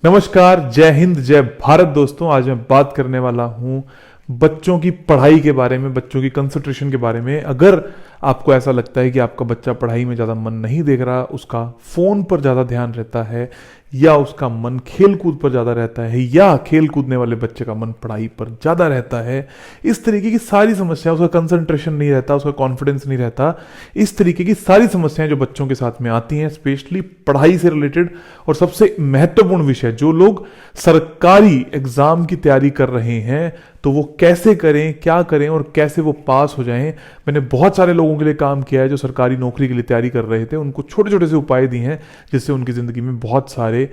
नमस्कार, जय हिंद, जय भारत दोस्तों। आज मैं बात करने वाला हूं बच्चों की पढ़ाई के बारे में, बच्चों की कंसंट्रेशन के बारे में। अगर आपको ऐसा लगता है कि आपका बच्चा पढ़ाई में ज़्यादा मन नहीं देख रहा, उसका फ़ोन पर ज़्यादा ध्यान रहता है, या उसका मन खेल कूद पर ज़्यादा रहता है, या खेल कूदने वाले बच्चे का मन पढ़ाई पर ज़्यादा रहता है, इस तरीके की सारी समस्याएं, उसका कंसंट्रेशन नहीं रहता, उसका कॉन्फिडेंस नहीं रहता, इस तरीके की सारी समस्याएं जो बच्चों के साथ में आती हैं, स्पेशली पढ़ाई से रिलेटेड। और सबसे महत्वपूर्ण विषय, जो लोग सरकारी एग्जाम की तैयारी कर रहे हैं तो वो कैसे करें, क्या करें और कैसे वो पास हो जाएं। मैंने बहुत सारे लोगों के लिए काम किया है जो सरकारी नौकरी के लिए तैयारी कर रहे थे, उनको छोटे छोटे से उपाय दिए हैं जिससे उनकी जिंदगी में बहुत सारे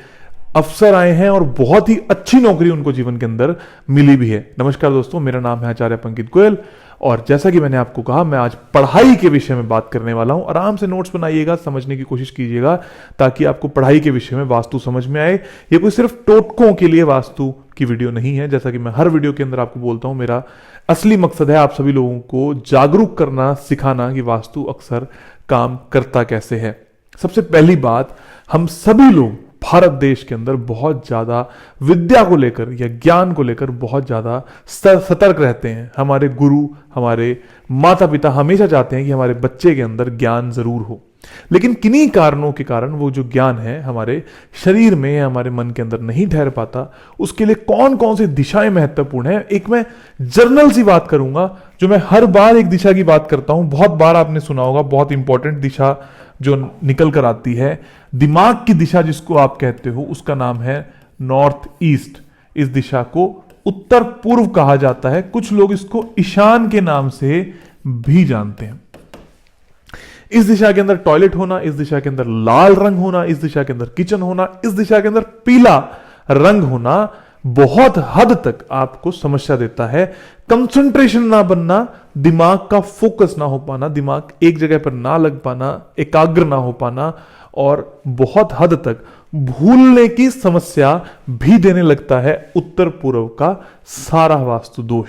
अवसर आए हैं और बहुत ही अच्छी नौकरी उनको जीवन के अंदर मिली भी है। नमस्कार दोस्तों, मेरा नाम है आचार्य पंकित गोयल और जैसा कि मैंने आपको कहा, मैं आज पढ़ाई के विषय में बात करने वाला हूं। आराम से नोट्स बनाइएगा, समझने की कोशिश कीजिएगा ताकि आपको पढ़ाई के विषय में वास्तु समझ में आए। ये कोई सिर्फ टोटकों के लिए वास्तु की वीडियो नहीं है। जैसा कि मैं हर वीडियो के अंदर आपको बोलता हूं, मेरा असली मकसद है आप सभी लोगों को जागरूक करना, सिखाना कि वास्तु अक्सर काम करता कैसे है। सबसे पहली बात, हम सभी लोग भारत देश के अंदर बहुत ज्यादा विद्या को लेकर या ज्ञान को लेकर बहुत ज्यादा सतर्क रहते हैं। हमारे गुरु, हमारे माता पिता हमेशा चाहते हैं कि हमारे बच्चे के अंदर ज्ञान जरूर हो, लेकिन किन्हीं कारणों के कारण वो जो ज्ञान है हमारे शरीर में, हमारे मन के अंदर नहीं ठहर पाता। उसके लिए कौन कौन सी दिशाएं महत्वपूर्ण है, एक मैं जर्नल सी बात करूंगा, जो मैं हर बार एक दिशा की बात करता हूं। बहुत बार आपने सुना होगा, बहुत इंपॉर्टेंट दिशा जो निकल कर आती है, दिमाग की दिशा जिसको आप कहते हो, उसका नाम है नॉर्थ ईस्ट। इस दिशा को उत्तर पूर्व कहा जाता है, कुछ लोग इसको ईशान के नाम से भी जानते हैं। इस दिशा के अंदर टॉयलेट होना, इस दिशा के अंदर लाल रंग होना, इस दिशा के अंदर किचन होना, इस दिशा के अंदर पीला रंग होना बहुत हद तक आपको समस्या देता है। कंसंट्रेशन ना बनना, दिमाग का फोकस ना हो पाना, दिमाग एक जगह पर ना लग पाना, एकाग्र ना हो पाना, और बहुत हद तक भूलने की समस्या भी देने लगता है उत्तर पूर्व का सारा वास्तु दोष।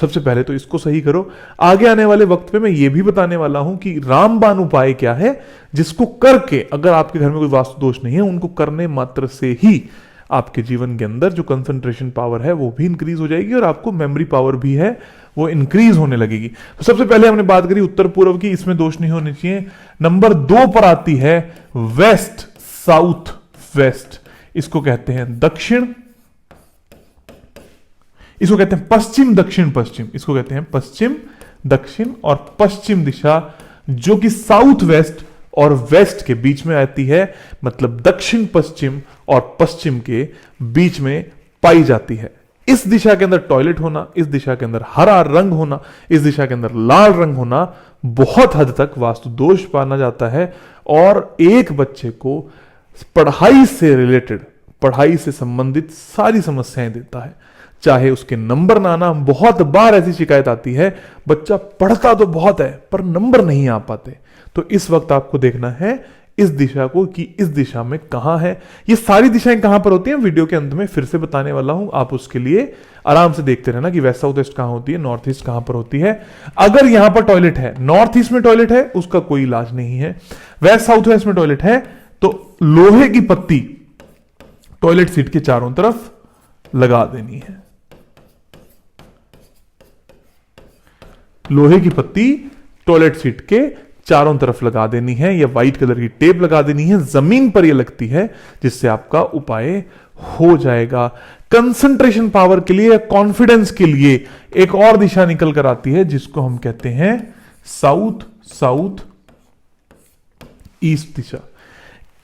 सबसे पहले तो इसको सही करो। आगे आने वाले वक्त पे मैं ये भी बताने वाला हूं कि रामबाण उपाय क्या है, जिसको करके अगर आपके घर में कोई वास्तु दोष नहीं है, उनको करने मात्र से ही आपके जीवन के अंदर जो कंसंट्रेशन पावर है वो भी इंक्रीज हो जाएगी और आपको मेमोरी पावर भी है वो इंक्रीज होने लगेगी। तो सबसे पहले हमने बात करी उत्तर पूर्व की, इसमें दोष नहीं होने चाहिए। नंबर 2 पर आती है वेस्ट साउथ वेस्ट। इसको कहते हैं दक्षिण, इसको कहते हैं पश्चिम दक्षिण पश्चिम, इसको कहते हैं पश्चिम दक्षिण और पश्चिम दिशा, जो कि साउथ वेस्ट और वेस्ट के बीच में आती है, मतलब दक्षिण पश्चिम और पश्चिम के बीच में पाई जाती है। इस दिशा के अंदर टॉयलेट होना, इस दिशा के अंदर हरा रंग होना, इस दिशा के अंदर लाल रंग होना बहुत हद तक वास्तु दोष माना जाता है और एक बच्चे को पढ़ाई से रिलेटेड, पढ़ाई से संबंधित सारी समस्याएं देता है। चाहे उसके नंबर ना आना, बहुत बार ऐसी शिकायत आती है, बच्चा पढ़ता तो बहुत है पर नंबर नहीं आ पाते। तो इस वक्त आपको देखना है इस दिशा को कि इस दिशा में कहां है। ये सारी दिशाएं कहां पर होती हैं, वीडियो के अंत में फिर से बताने वाला हूं। आप उसके लिए आराम से देखते रहना कि वेस्ट साउथ ईस्ट कहां होती है, नॉर्थ ईस्ट कहां पर होती है। अगर यहां पर टॉयलेट है, नॉर्थ ईस्ट में टॉयलेट है, उसका कोई इलाज नहीं है। वेस्ट साउथ वेस्ट में टॉयलेट है तो लोहे की पत्ती टॉयलेट सीट के चारों तरफ लगा देनी है। लोहे की पत्ती टॉयलेट सीट के चारों तरफ लगा देनी है, या व्हाइट कलर की टेप लगा देनी है, जमीन पर यह लगती है, जिससे आपका उपाय हो जाएगा। कंसंट्रेशन पावर के लिए, कॉन्फिडेंस के लिए एक और दिशा निकल कर आती है जिसको हम कहते हैं साउथ साउथ ईस्ट दिशा।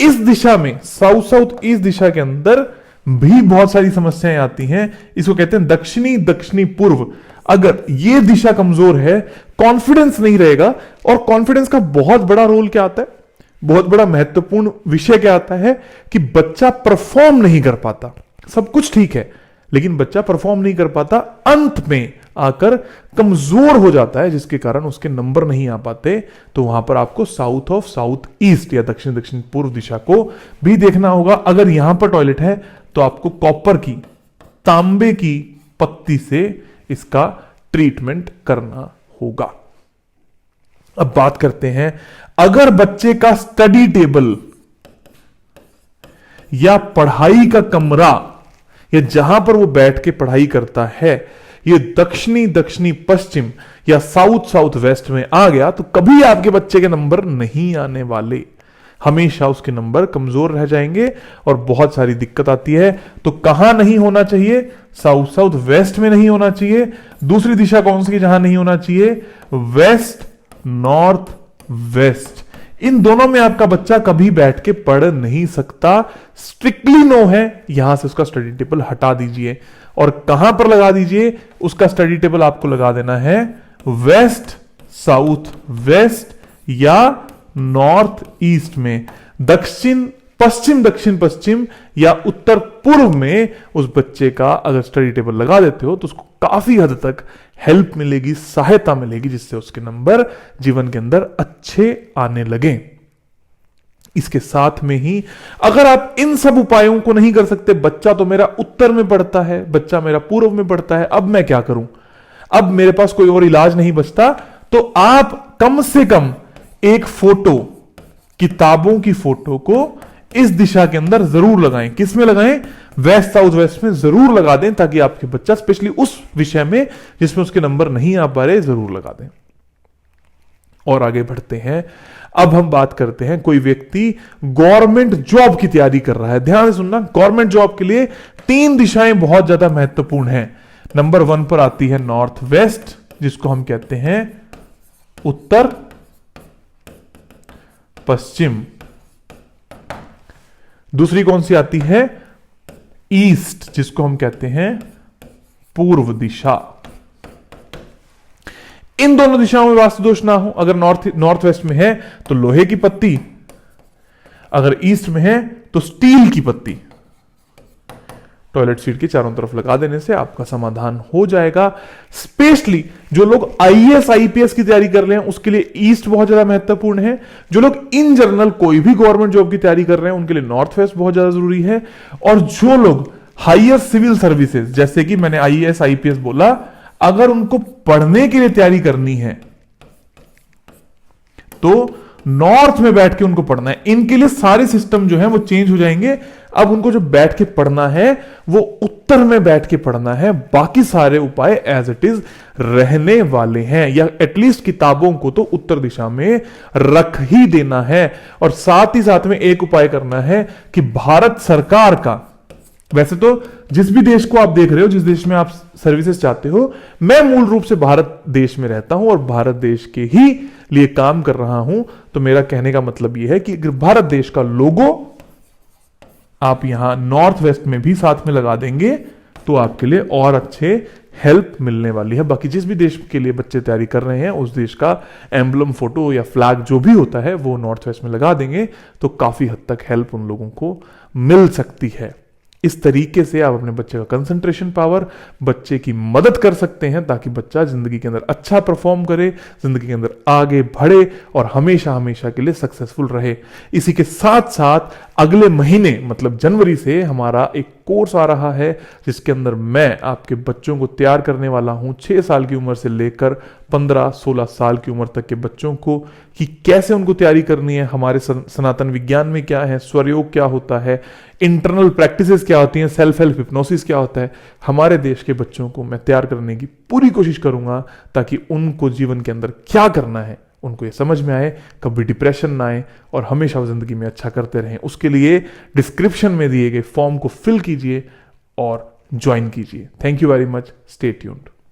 इस दिशा में साउथ साउथ ईस्ट दिशा के अंदर भी बहुत सारी समस्याएं आती हैं। इसको कहते हैं दक्षिणी दक्षिणी पूर्व। अगर यह दिशा कमजोर है, कॉन्फिडेंस नहीं रहेगा, और कॉन्फिडेंस का बहुत बड़ा रोल क्या आता है, बहुत बड़ा महत्वपूर्ण विषय क्या आता है कि बच्चा परफॉर्म नहीं कर पाता। सब कुछ ठीक है लेकिन बच्चा परफॉर्म नहीं कर पाता, अंत में आकर कमजोर हो जाता है, जिसके कारण उसके नंबर नहीं आ पाते। तो वहां पर आपको साउथ ऑफ साउथ ईस्ट या दक्षिण दक्षिण पूर्व दिशा को भी देखना होगा। अगर यहां पर टॉयलेट है तो आपको कॉपर की, तांबे की पत्ती से इसका ट्रीटमेंट करना होगा। अब बात करते हैं, अगर बच्चे का स्टडी टेबल या पढ़ाई का कमरा या जहां पर वो बैठ के पढ़ाई करता है ये दक्षिणी दक्षिणी पश्चिम या साउथ साउथ वेस्ट में आ गया तो कभी आपके बच्चे के नंबर नहीं आने वाले, हमेशा उसके नंबर कमजोर रह जाएंगे और बहुत सारी दिक्कत आती है। तो कहां नहीं होना चाहिए? साउथ साउथ वेस्ट में नहीं होना चाहिए। दूसरी दिशा कौन सी जहां नहीं होना चाहिए? West north west. इन दोनों में आपका बच्चा कभी बैठ के पढ़ नहीं सकता, स्ट्रिक्टली नो है। यहां से उसका स्टडी टेबल हटा दीजिए और कहां पर लगा दीजिए? उसका स्टडी टेबल आपको लगा देना है वेस्ट साउथ वेस्ट या नॉर्थ ईस्ट में, दक्षिण पश्चिम या उत्तर पूर्व में उस बच्चे का अगर स्टडी टेबल लगा देते हो तो उसको काफी हद तक हेल्प मिलेगी, सहायता मिलेगी, जिससे उसके नंबर जीवन के अंदर अच्छे आने लगे। इसके साथ में ही अगर आप इन सब उपायों को नहीं कर सकते, बच्चा तो मेरा उत्तर में पढ़ता है, बच्चा मेरा पूर्व में पढ़ता है, अब मैं क्या करूं? अब मेरे पास कोई और इलाज नहीं बचता, तो आप कम से कम एक फोटो, किताबों की फोटो को इस दिशा के अंदर जरूर लगाएं। किस में लगाएं? वेस्ट साउथ वेस्ट में जरूर लगा दें, ताकि आपके बच्चा स्पेशली उस विषय में जिसमें उसके नंबर नहीं आ पा रहे जरूर लगा दें। और आगे बढ़ते हैं। अब हम बात करते हैं, कोई व्यक्ति गवर्नमेंट जॉब की तैयारी कर रहा है। ध्यान से सुनना, गवर्नमेंट जॉब के लिए 3 दिशाएं बहुत ज्यादा महत्वपूर्ण हैं। नंबर 1 पर आती है नॉर्थ वेस्ट, जिसको हम कहते हैं उत्तर पश्चिम। दूसरी कौन सी आती है? ईस्ट, जिसको हम कहते हैं पूर्व दिशा। इन दोनों दिशाओं में वास्तु दोष ना हो। अगर नॉर्थ वेस्ट में है तो लोहे की पत्ती, अगर ईस्ट में है तो स्टील की पत्ती टॉयलेट सीट के चारों तरफ लगा देने से आपका समाधान हो जाएगा। स्पेशली जो लोग आईएएस आईपीएस की तैयारी कर रहे हैं उसके लिए ईस्ट बहुत ज्यादा महत्वपूर्ण है। जो लोग इन जनरल कोई भी गवर्नमेंट जॉब की तैयारी कर रहे हैं उनके लिए नॉर्थ वेस्ट बहुत ज्यादा जरूरी है। और जो लोग हायर सिविल सर्विसेज, जैसे कि मैंने आईएएस आईपीएस बोला, अगर उनको पढ़ने के लिए तैयारी करनी है तो नॉर्थ में बैठ के उनको पढ़ना है। इनके लिए सारे सिस्टम जो है वो चेंज हो जाएंगे। अब उनको जो बैठ के पढ़ना है वो उत्तर में बैठ के पढ़ना है, बाकी सारे उपाय एज इट इज रहने वाले हैं, या एटलीस्ट किताबों को तो उत्तर दिशा में रख ही देना है। और साथ ही साथ में एक उपाय करना है कि भारत सरकार का, वैसे तो जिस भी देश को आप देख रहे हो, जिस देश में आप सर्विसेज चाहते हो, मैं मूल रूप से भारत देश में रहता हूं और भारत देश के ही लिए काम कर रहा हूं, तो मेरा कहने का मतलब यह है कि अगर भारत देश का लोगो आप यहां नॉर्थ वेस्ट में भी साथ में लगा देंगे तो आपके लिए और अच्छे हेल्प मिलने वाली है। बाकी जिस भी देश के लिए बच्चे तैयारी कर रहे हैं उस देश का एम्बलम फोटो या फ्लैग जो भी होता है वो नॉर्थ वेस्ट में लगा देंगे तो काफी हद तक हेल्प उन लोगों को मिल सकती है। इस तरीके से आप अपने बच्चे का कंसंट्रेशन पावर, बच्चे की मदद कर सकते हैं ताकि बच्चा जिंदगी के अंदर अच्छा परफॉर्म करे, जिंदगी के अंदर आगे बढ़े और हमेशा हमेशा के लिए सक्सेसफुल रहे। इसी के साथ साथ अगले महीने मतलब जनवरी से हमारा एक कोर्स आ रहा है जिसके अंदर मैं आपके बच्चों को तैयार करने वाला हूं 6 साल की उम्र से लेकर 15-16 साल की उम्र तक के बच्चों को, कि कैसे उनको तैयारी करनी है। हमारे सनातन विज्ञान में क्या है, स्वरयोग क्या होता है, इंटरनल प्रैक्टिसेस क्या होती हैं, सेल्फ हेल्प हिप्नोसिस क्या होता है। हमारे देश के बच्चों को मैं तैयार करने की पूरी कोशिश करूंगा ताकि उनको जीवन के अंदर क्या करना है उनको ये समझ में आए, कभी डिप्रेशन ना आए और हमेशा वो जिंदगी में अच्छा करते रहें। उसके लिए डिस्क्रिप्शन में दिए गए फॉर्म को फिल कीजिए और ज्वाइन कीजिए। Thank you very much, stay tuned.